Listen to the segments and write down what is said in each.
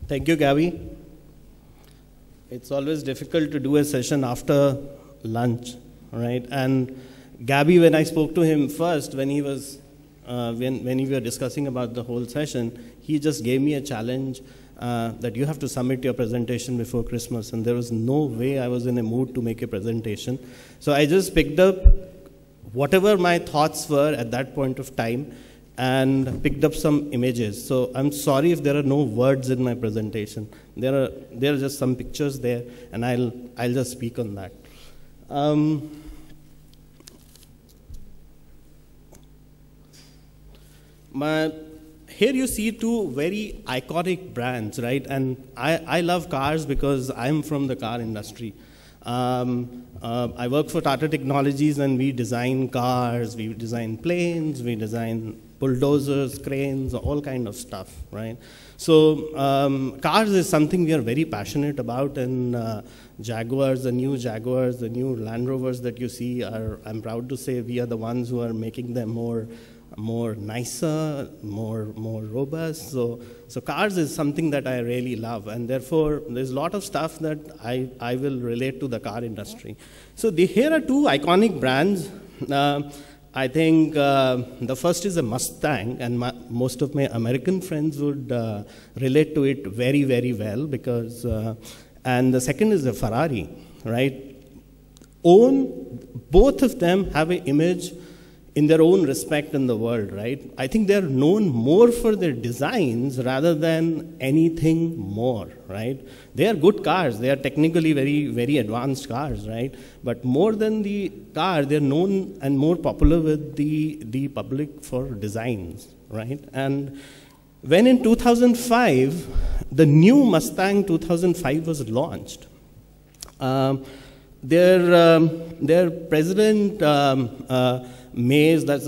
Thank you, Gabby. It's always difficult to do a session after lunch, right? And Gabby, when I spoke to him first, when he was, when we were discussing about the whole session, he just gave me a challenge that you have to submit your presentation before Christmas, and there was no way I was in a mood to make a presentation. So I just picked up whatever my thoughts were at that point of time and picked up some images. So I'm sorry if there are no words in my presentation. There are just some pictures there, and I'll just speak on that. Here you see two very iconic brands, right? And I love cars because I'm from the car industry. I work for Tata Technologies, and we design cars, we design planes, we design bulldozers, cranes, all kind of stuff, right? So cars is something we are very passionate about, and Jaguars, the new Land Rovers that you see are, I'm proud to say, we are the ones who are making them more nicer, more robust. So cars is something that I really love, and therefore there's a lot of stuff that I will relate to the car industry. So here are two iconic brands. I think the first is a Mustang, and most of my American friends would relate to it very, very well because, and the second is a Ferrari, right? Both of them have an image in their own respect in the world, right? I think they're known more for their designs rather than anything more, right? They are good cars. They are technically very, very advanced cars, right? But more than the car, they're known and more popular with the public for designs, right? And when in 2005, the new Mustang 2005 was launched, their president, Mays, that's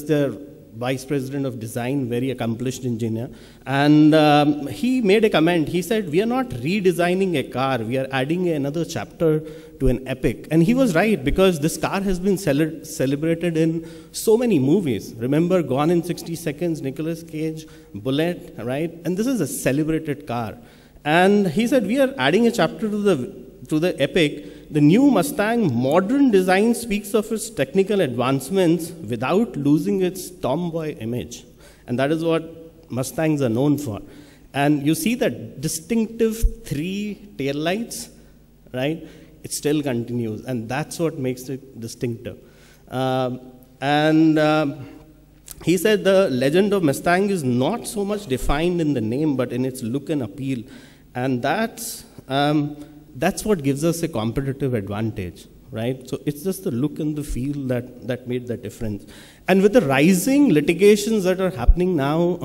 their vice president of design, very accomplished engineer, and he made a comment. He said, "We are not redesigning a car, we are adding another chapter to an epic." And he was right, because this car has been celebrated in so many movies. Remember Gone in 60 Seconds, Nicolas Cage, Bullet, right? And this is a celebrated car. And he said, "We are adding a chapter to the epic. The new Mustang modern design speaks of its technical advancements without losing its tomboy image." And that is what Mustangs are known for. And you see that distinctive 3 taillights, right? It still continues, and that's what makes it distinctive. He said the legend of Mustang is not so much defined in the name, but in its look and appeal. And that's what gives us a competitive advantage, right? So it's just the look and the feel that made the difference. And with the rising litigations that are happening now,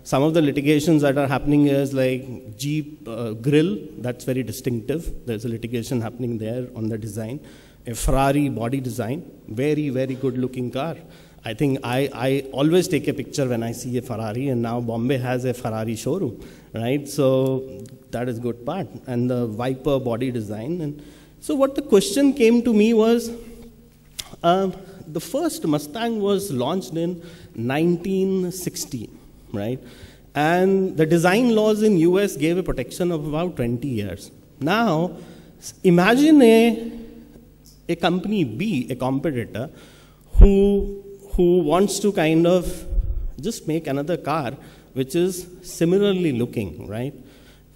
some of the litigations that are happening is like Jeep grille, that's very distinctive. There's a litigation happening there on the design. A Ferrari body design, very, very good looking car. I think I always take a picture when I see a Ferrari, and now Bombay has a Ferrari showroom, right? So that is good part. And the Viper body design. And so what the question came to me was, the first Mustang was launched in 1960, right? And the design laws in US gave a protection of about 20 years. Now, imagine a company B, a competitor, who wants to kind of just make another car which is similarly looking, right?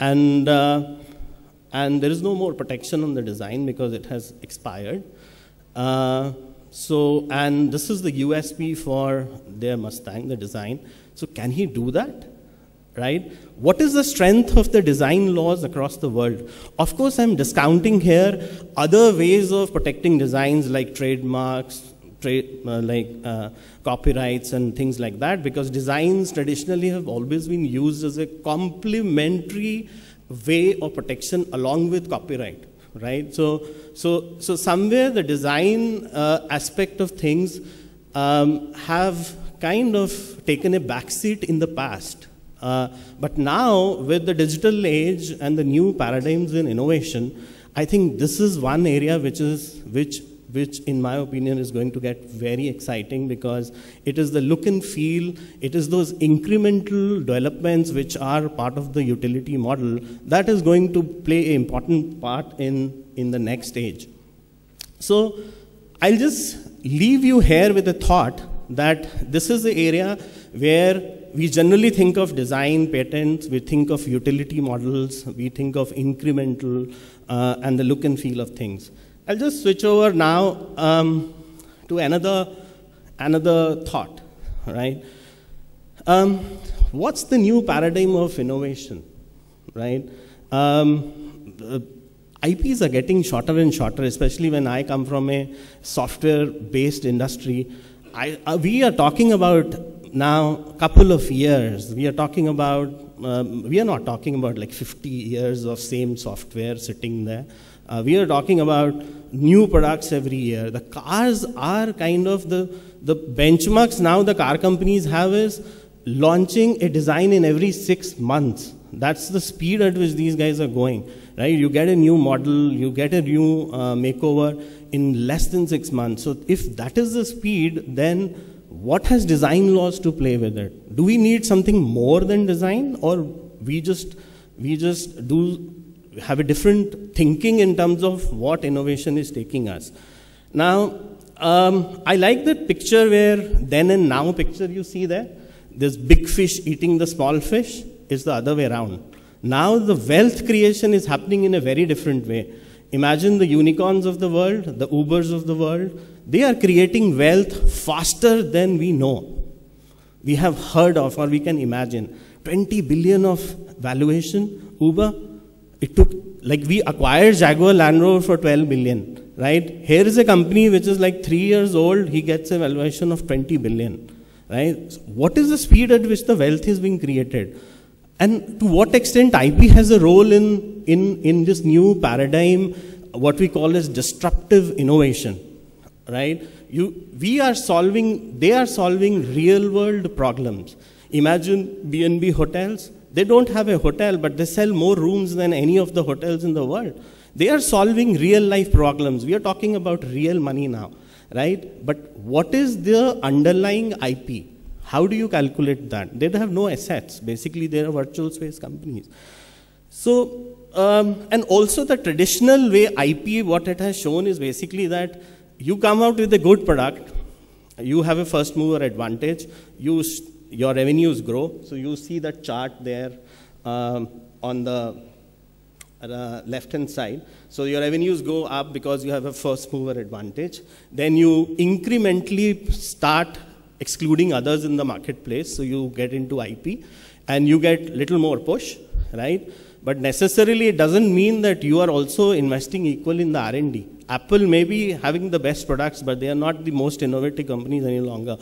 And there is no more protection on the design because it has expired. And this is the USP for their Mustang, the design. So can he do that, right? What is the strength of the design laws across the world? Of course, I'm discounting here other ways of protecting designs like trademarks, copyrights and things like that, because designs traditionally have always been used as a complementary way of protection along with copyright, right? So somewhere the design aspect of things have kind of taken a backseat in the past. But now, with the digital age and the new paradigms in innovation, I think this is one area which which in my opinion is going to get very exciting, because it is the look and feel, it is those incremental developments which are part of the utility model that is going to play an important part in the next stage. So I'll just leave you here with a thought that this is the area where we generally think of design patents, we think of utility models, we think of incremental and the look and feel of things. I'll just switch over now to another thought, right? What's the new paradigm of innovation, right? IPs are getting shorter and shorter, especially when I come from a software-based industry. We are talking about now a couple of years. We are talking about, we are not talking about like 50 years of same software sitting there. We are talking about new products every year. The cars are kind of the benchmarks now the car companies have is launching a design in every 6 months. That's the speed at which these guys are going, right? You get a new model, you get a new makeover in less than 6 months. So if that is the speed, then what has design laws to play with it? Do we need something more than design, or we just do have a different thinking in terms of what innovation is taking us? Now, I like that picture where then and now picture you see there. This big fish eating the small fish is the other way around. Now the wealth creation is happening in a very different way. Imagine the unicorns of the world, the Ubers of the world. They are creating wealth faster than we know. We have heard of, or we can imagine. 20 billion of valuation, Uber. It took, like we acquired Jaguar Land Rover for 12 billion, right? Here is a company which is like 3 years old, he gets a valuation of 20 billion, right? So what is the speed at which the wealth is being created? And to what extent IP has a role in this new paradigm, what we call as disruptive innovation, right? They are solving real world problems. Imagine B&B hotels. They don't have a hotel, but they sell more rooms than any of the hotels in the world. They are solving real life problems. We are talking about real money now, right? But what is the underlying IP? How do you calculate that? They have no assets. Basically, they are virtual space companies. So, and also the traditional way IP, what it has shown is basically that you come out with a good product, you have a first mover advantage, your revenues grow. So you see that chart there on the left-hand side. So your revenues go up because you have a first mover advantage. Then you incrementally start excluding others in the marketplace. So you get into IP and you get little more push, right? But necessarily it doesn't mean that you are also investing equal in the R&D. Apple may be having the best products, but they are not the most innovative companies any longer.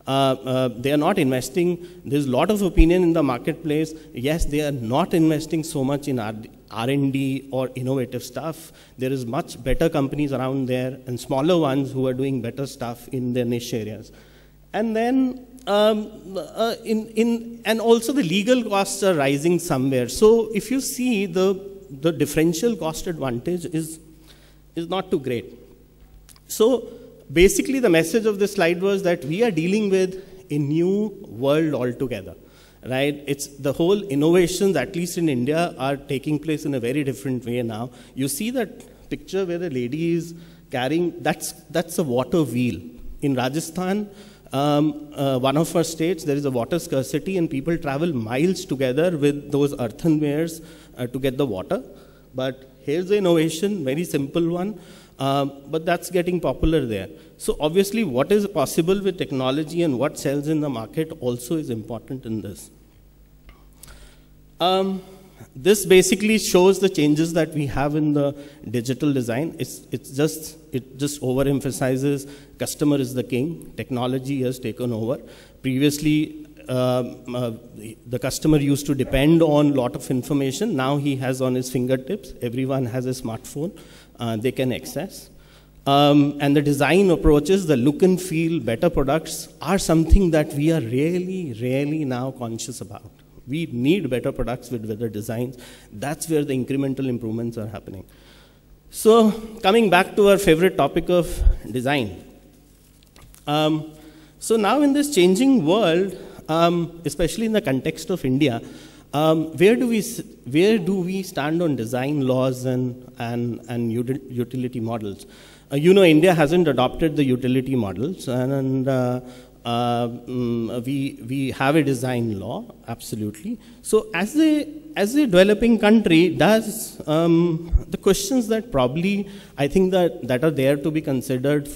They are not investing. There's a lot of opinion in the marketplace. Yes, they are not investing so much in R&D or innovative stuff. There is much better companies around there and smaller ones who are doing better stuff in their niche areas. And then, and also the legal costs are rising somewhere. So if you see the differential cost advantage is not too great. So basically the message of this slide was that we are dealing with a new world altogether, right? It's the whole innovations, at least in India, are taking place in a very different way now. You see that picture where the lady is carrying, that's a water wheel. In Rajasthan, one of our states, there is a water scarcity and people travel miles together with those earthenwares to get the water. But here's the innovation, very simple one. But that's getting popular there. So obviously what is possible with technology and what sells in the market also is important in this. This basically shows the changes that we have in the digital design. It just overemphasizes customer is the king. Technology has taken over. Previously, the customer used to depend on a lot of information. Now he has on his fingertips. Everyone has a smartphone. They can access. And the design approaches, the look and feel, better products are something that we are really now conscious about. We need better products with better designs. That's where the incremental improvements are happening. So coming back to our favorite topic of design. So now in this changing world, especially in the context of India, where do we stand on design laws and utility models? India hasn't adopted the utility models, and we have a design law, absolutely. So as a developing country, does the questions that probably I think that are there to be considered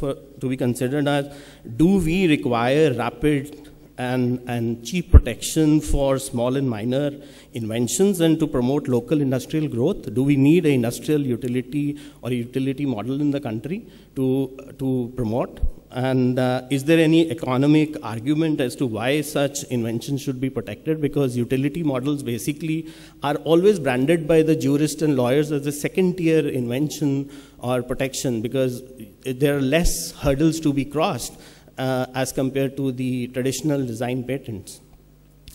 as, do we require rapid and cheap protection for small and minor inventions and to promote local industrial growth? Do we need an industrial utility or a utility model in the country to promote? And is there any economic argument as to why such inventions should be protected? Because utility models basically are always branded by the jurists and lawyers as a second-tier invention or protection, because there are less hurdles to be crossed as compared to the traditional design patents.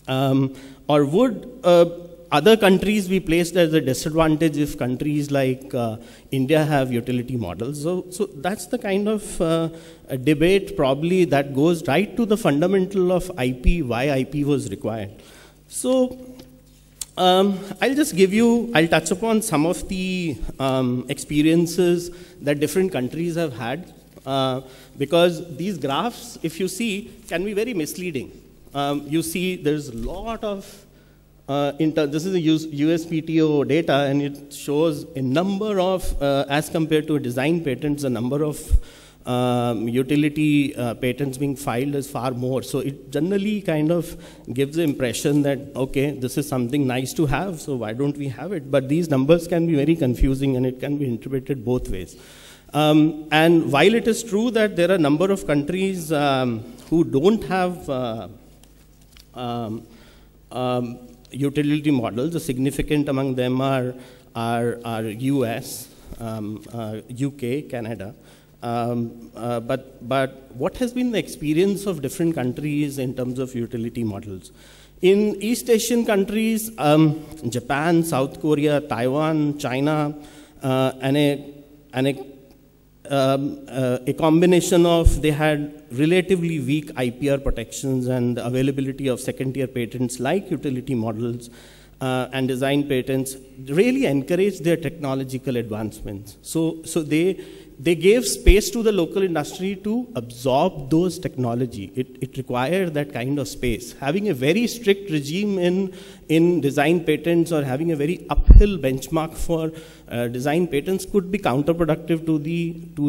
Or would other countries be placed as a disadvantage if countries like India have utility models? So that's the kind of a debate probably that goes right to the fundamental of IP, why IP was required. So I'll touch upon some of the experiences that different countries have had, because these graphs, if you see, can be very misleading. You see there's a lot of this is a USPTO data, and it shows a number of, as compared to design patents, the number of utility patents being filed is far more. So it generally kind of gives the impression that, okay, this is something nice to have, so why don't we have it? But these numbers can be very confusing, and it can be interpreted both ways. And while it is true that there are a number of countries who don't have utility models, the significant among them are US, UK, Canada. But what has been the experience of different countries in terms of utility models? In East Asian countries, Japan, South Korea, Taiwan, China, and a combination of, they had relatively weak IPR protections and the availability of second-tier patents like utility models and design patents really encouraged their technological advancements. So they gave space to the local industry to absorb those technology. It required that kind of space. Having a very strict regime in design patents, or having a very uphill benchmark for design patents, could be counterproductive to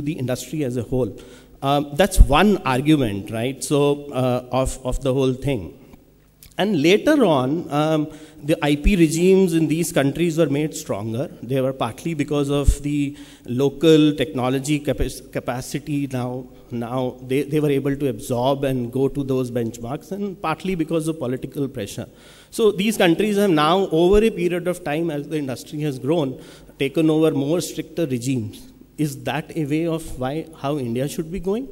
the industry as a whole. That's one argument, right? So of the whole thing. And later on, the IP regimes in these countries were made stronger. They were partly because of the local technology capacity. Now they were able to absorb and go to those benchmarks, and partly because of political pressure. So these countries have now, over a period of time, as the industry has grown, taken over more stricter regimes. Is that a way of how India should be going?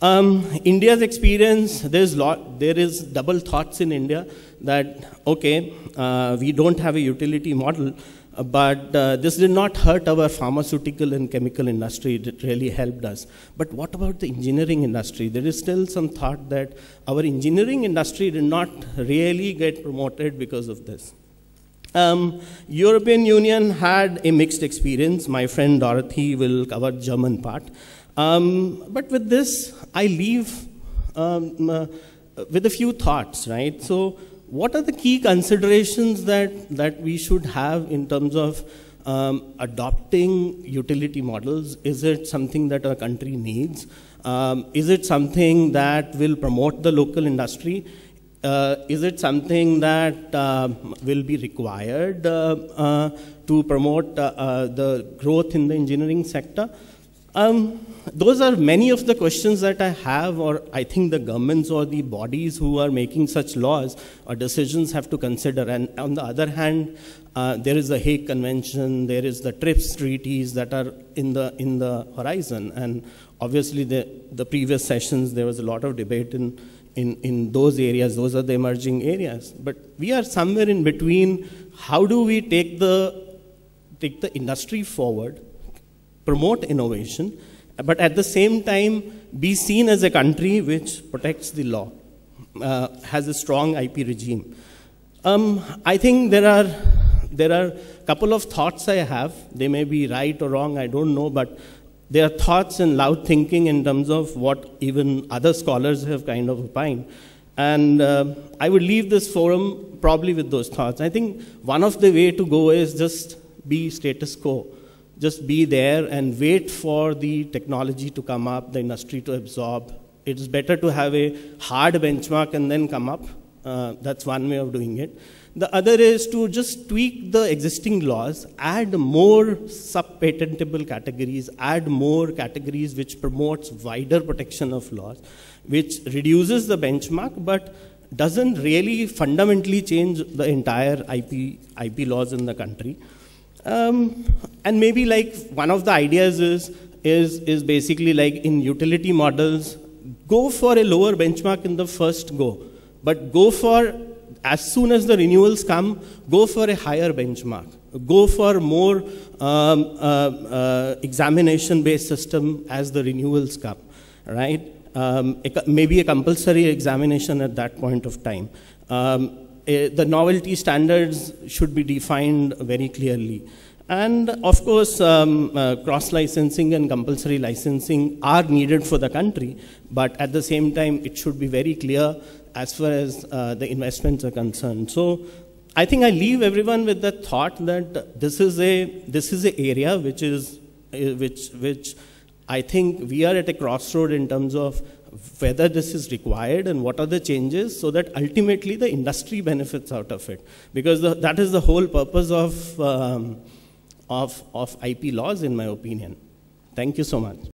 India's experience, there is double thoughts in India that, okay, we don't have a utility model, but this did not hurt our pharmaceutical and chemical industry. It really helped us. But what about the engineering industry? There is still some thought that our engineering industry did not really get promoted because of this. European Union had a mixed experience. My friend Dorothy will cover German part. But with this, I leave with a few thoughts, right? So what are the key considerations that we should have in terms of adopting utility models? Is it something that our country needs? Is it something that will promote the local industry? Is it something that will be required to promote the growth in the engineering sector? Those are many of the questions that I have, or I think the governments or the bodies who are making such laws or decisions have to consider. And on the other hand, there is the Hague Convention, there is the TRIPS treaties that are in the horizon. And obviously, the previous sessions, there was a lot of debate in those areas. Those are the emerging areas. But we are somewhere in between. How do we take the industry forward? promote innovation, but at the same time be seen as a country which protects the law, has a strong IP regime. I think there are a couple of thoughts I have. They may be right or wrong, I don't know, but there are thoughts and loud thinking in terms of what even other scholars have kind of opined. And I would leave this forum probably with those thoughts. I think one of the way to go is just be status quo. Just be there and wait for the technology to come up, the industry to absorb. It's better to have a hard benchmark and then come up. That's one way of doing it. The other is to just tweak the existing laws, add more sub-patentable categories, add more categories which promotes wider protection of laws, which reduces the benchmark but doesn't really fundamentally change the entire IP laws in the country. And maybe like one of the ideas is basically like in utility models, go for a lower benchmark in the first go, but go for, as soon as the renewals come, go for a higher benchmark. Go for more examination-based system as the renewals come, right? Maybe a compulsory examination at that point of time. The novelty standards should be defined very clearly. And of course, cross-licensing and compulsory licensing are needed for the country, but at the same time, it should be very clear as far as the investments are concerned. So I think I leave everyone with the thought that this is an area which I think we are at a crossroad in terms of whether this is required and what are the changes so that ultimately the industry benefits out of it. Because that is the whole purpose of IP laws, in my opinion. Thank you so much.